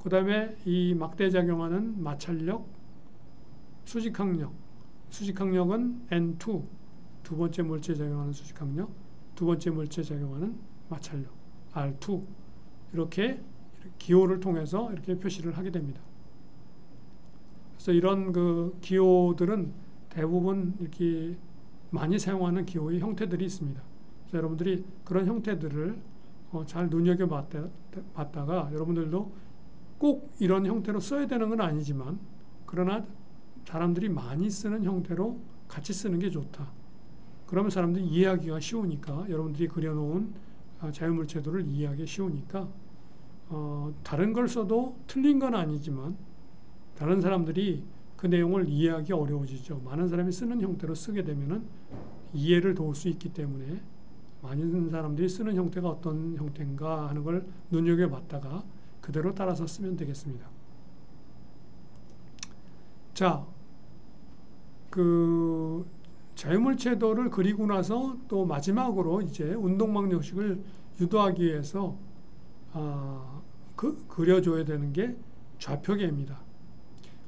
그 다음에 이 막대에 작용하는 마찰력, 수직항력, 수직항력은 N2 두 번째 물체에 작용하는 수직항력, 두 번째 물체에 작용하는 마찰력 R2 이렇게 기호를 통해서 이렇게 표시를 하게 됩니다. 그래서 이런 그 기호들은 대부분 이렇게 많이 사용하는 기호의 형태들이 있습니다. 그래서 여러분들이 그런 형태들을 잘 눈여겨봤다가 여러분들도 꼭 이런 형태로 써야 되는 건 아니지만 그러나 사람들이 많이 쓰는 형태로 같이 쓰는 게 좋다. 그러면 사람들이 이해하기가 쉬우니까 여러분들이 그려놓은 자유물체도를 이해하기 쉬우니까 다른 걸 써도 틀린 건 아니지만 다른 사람들이 그 내용을 이해하기 어려워지죠. 많은 사람이 쓰는 형태로 쓰게 되면은 이해를 도울 수 있기 때문에 많은 사람들이 쓰는 형태가 어떤 형태인가 하는 걸 눈여겨봤다가 그대로 따라서 쓰면 되겠습니다. 자, 그 자유물체도를 그리고 나서 또 마지막으로 이제 운동방정식을 유도하기 위해서 그려줘야 되는 게 좌표계입니다.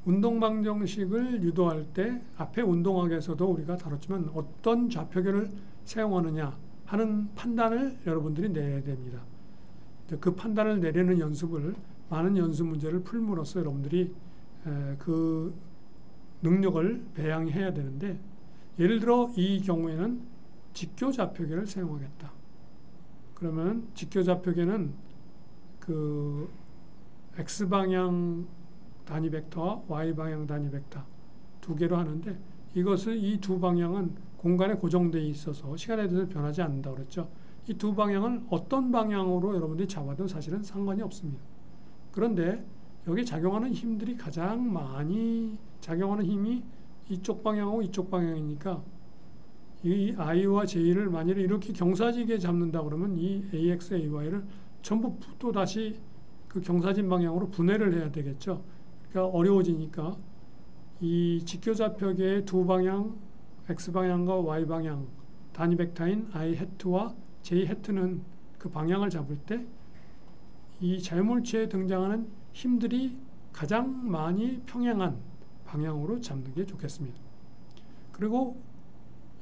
운동방정식을 유도할 때 앞에 운동학에서도 우리가 다뤘지만 어떤 좌표계를 사용하느냐 하는 판단을 여러분들이 내야 됩니다. 그 판단을 내리는 연습을 많은 연습 문제를 풀므로써 여러분들이 그 능력을 배양해야 되는데 예를 들어 이 경우에는 직교좌표계를 사용하겠다. 그러면 직교좌표계는 그 X방향 단위 벡터와 Y방향 단위 벡터 두 개로 하는데 이것을 이 두 방향은 공간에 고정되어 있어서 시간에 대해서 변하지 않는다고 그랬죠. 이 두 방향은 어떤 방향으로 여러분들이 잡아도 사실은 상관이 없습니다. 그런데 여기 작용하는 힘들이 가장 많이 작용하는 힘이 이쪽 방향하고 이쪽 방향이니까 이 I와 J를 만일에 이렇게 경사지게 잡는다 그러면 이 AX, AY를 전부 또 다시 그 경사진 방향으로 분해를 해야 되겠죠. 그러니까 어려워지니까 이 직교좌표계의 두 방향 X방향과 Y방향 단위 벡터인 I 해트와 J 해트는 그 방향을 잡을 때 이 자유물체에 등장하는 힘들이 가장 많이 평행한 방향으로 잡는 게 좋겠습니다. 그리고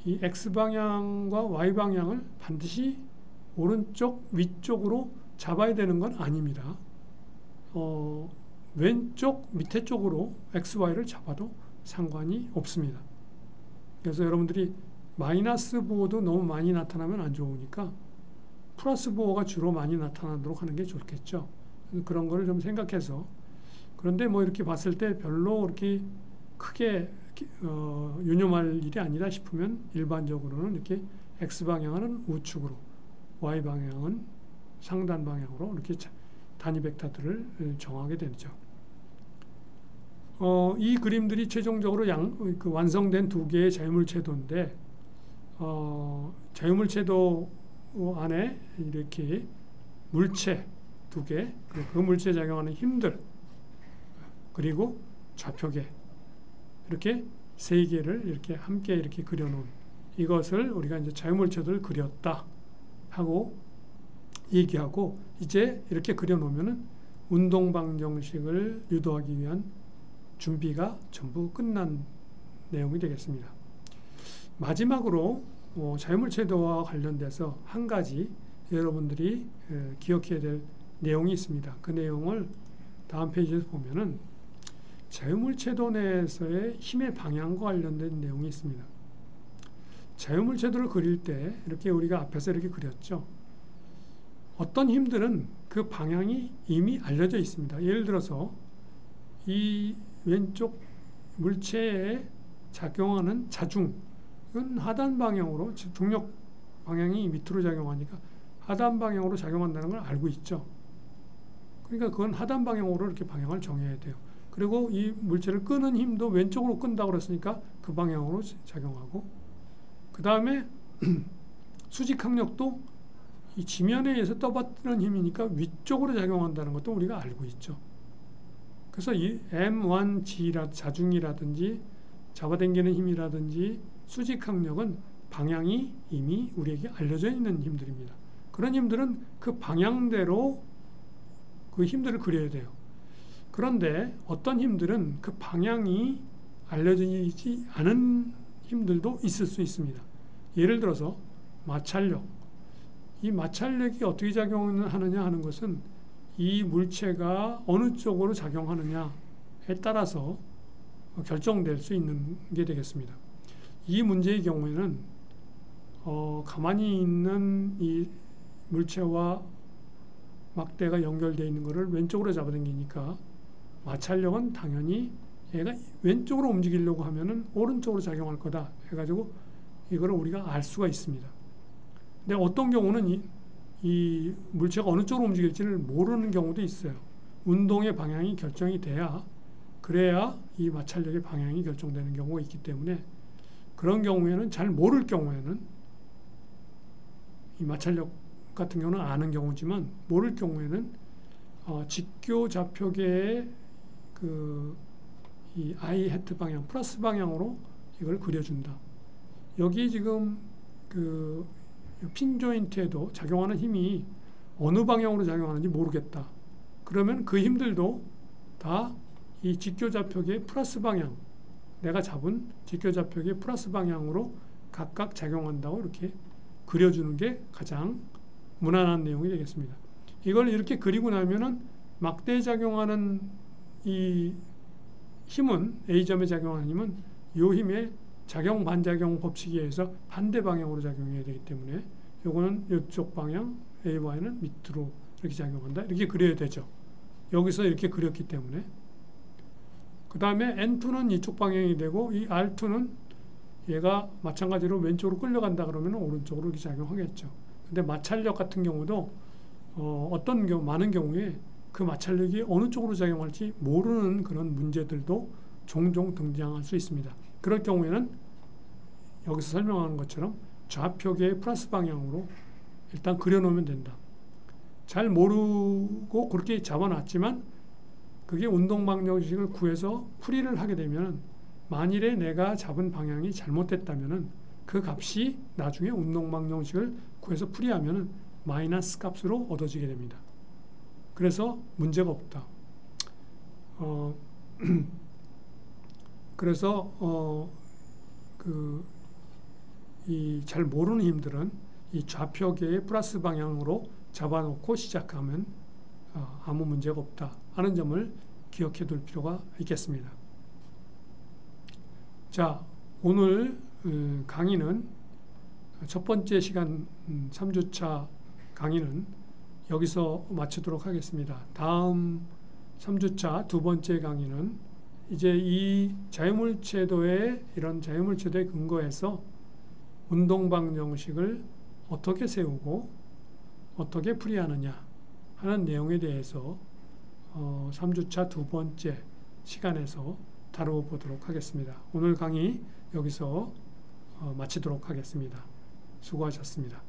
이 X방향과 Y방향을 반드시 오른쪽 위쪽으로 잡아야 되는 건 아닙니다. 왼쪽 밑에 쪽으로 XY를 잡아도 상관이 없습니다. 그래서 여러분들이 마이너스 부호도 너무 많이 나타나면 안 좋으니까 플러스 부호가 주로 많이 나타나도록 하는 게 좋겠죠. 그런 거를 좀 생각해서 그런데 뭐 이렇게 봤을 때 별로 그렇게 크게 유념할 일이 아니다 싶으면 일반적으로는 이렇게 X방향은 우측으로 Y방향은 상단 방향으로 이렇게 단위 벡터들을 정하게 되죠. 이 그림들이 최종적으로 완성된 두 개의 자유물체도인데 자유물체도 안에 이렇게 물체 두 개, 그 물체에 작용하는 힘들 그리고 좌표계 이렇게 세 개를 이렇게 함께 이렇게 그려놓은 이것을 우리가 이제 자유물체도를 그렸다 하고 얘기하고 이제 이렇게 그려놓으면은 운동방정식을 유도하기 위한 준비가 전부 끝난 내용이 되겠습니다. 마지막으로 자유물체도와 관련돼서 한 가지 여러분들이 기억해야 될 내용이 있습니다. 그 내용을 다음 페이지에서 보면은 자유물체도 내에서의 힘의 방향과 관련된 내용이 있습니다. 자유물체도를 그릴 때 이렇게 우리가 앞에서 이렇게 그렸죠. 어떤 힘들은 그 방향이 이미 알려져 있습니다. 예를 들어서 이 왼쪽 물체에 작용하는 자중은 하단 방향으로 중력 방향이 밑으로 작용하니까 하단 방향으로 작용한다는 걸 알고 있죠. 그러니까 그건 하단 방향으로 이렇게 방향을 정해야 돼요. 그리고 이 물체를 끄는 힘도 왼쪽으로 끈다고 그랬으니까 그 방향으로 작용하고 그 다음에 수직항력도 이 지면에 의해서 떠받드는 힘이니까 위쪽으로 작용한다는 것도 우리가 알고 있죠. 그래서 이 M1G 자중이라든지 잡아당기는 힘이라든지 수직항력은 방향이 이미 우리에게 알려져 있는 힘들입니다. 그런 힘들은 그 방향대로 그 힘들을 그려야 돼요. 그런데 어떤 힘들은 그 방향이 알려지지 않은 힘들도 있을 수 있습니다. 예를 들어서 마찰력. 이 마찰력이 어떻게 작용하느냐 하는 것은 이 물체가 어느 쪽으로 작용하느냐에 따라서 결정될 수 있는 게 되겠습니다. 이 문제의 경우에는 가만히 있는 이 물체와 막대가 연결되어 있는 것을 왼쪽으로 잡아당기니까 마찰력은 당연히 얘가 왼쪽으로 움직이려고 하면은 오른쪽으로 작용할 거다 해가지고 이거를 우리가 알 수가 있습니다. 근데 어떤 경우는 이 물체가 어느 쪽으로 움직일지를 모르는 경우도 있어요. 운동의 방향이 결정이 그래야 이 마찰력의 방향이 결정되는 경우가 있기 때문에 그런 경우에는 잘 모를 경우에는 이 마찰력 같은 경우는 아는 경우지만 모를 경우에는 직교 좌표계의 이 I 해트 방향 플러스 방향으로 이걸 그려준다. 여기 지금 핀 조인트에도 작용하는 힘이 어느 방향으로 작용하는지 모르겠다. 그러면 그 힘들도 다 이 직교좌표계의 플러스 방향, 내가 잡은 직교좌표계의 플러스 방향으로 각각 작용한다고 이렇게 그려주는 게 가장 무난한 내용이 되겠습니다. 이걸 이렇게 그리고 나면은 막대에 작용하는 이 힘은, A점에 작용하는 힘은 이 힘의 작용 반작용 법칙에 의해서 반대 방향으로 작용해야 되기 때문에 요거는 이쪽 방향, AY는 밑으로 이렇게 작용한다. 이렇게 그려야 되죠. 여기서 이렇게 그렸기 때문에. 그 다음에 N2는 이쪽 방향이 되고 이 R2는 얘가 마찬가지로 왼쪽으로 끌려간다 그러면 오른쪽으로 이렇게 작용하겠죠. 근데 마찰력 같은 경우도 어떤 경우, 많은 경우에 그 마찰력이 어느 쪽으로 작용할지 모르는 그런 문제들도 종종 등장할 수 있습니다. 그럴 경우에는 여기서 설명하는 것처럼 좌표계의 플러스 방향으로 일단 그려놓으면 된다. 잘 모르고 그렇게 잡아놨지만 그게 운동방정식을 구해서 풀이를 하게 되면 만일에 내가 잡은 방향이 잘못됐다면 그 값이 나중에 운동방정식을 구해서 풀이하면 마이너스 값으로 얻어지게 됩니다. 그래서 문제가 없다. 그래서 이 잘 모르는 힘들은 이 좌표계의 플러스 방향으로 잡아놓고 시작하면 아무 문제가 없다 하는 점을 기억해 둘 필요가 있겠습니다. 자, 오늘 강의는 첫 번째 시간 3주차 강의는 여기서 마치도록 하겠습니다. 다음 3주차 두 번째 강의는 이제 이 자유물체도의 이런 자유물체도에 근거해서 운동방정식을 어떻게 세우고 어떻게 풀이하느냐 하는 내용에 대해서 3주차 두 번째 시간에서 다뤄보도록 하겠습니다. 오늘 강의 여기서 마치도록 하겠습니다. 수고하셨습니다.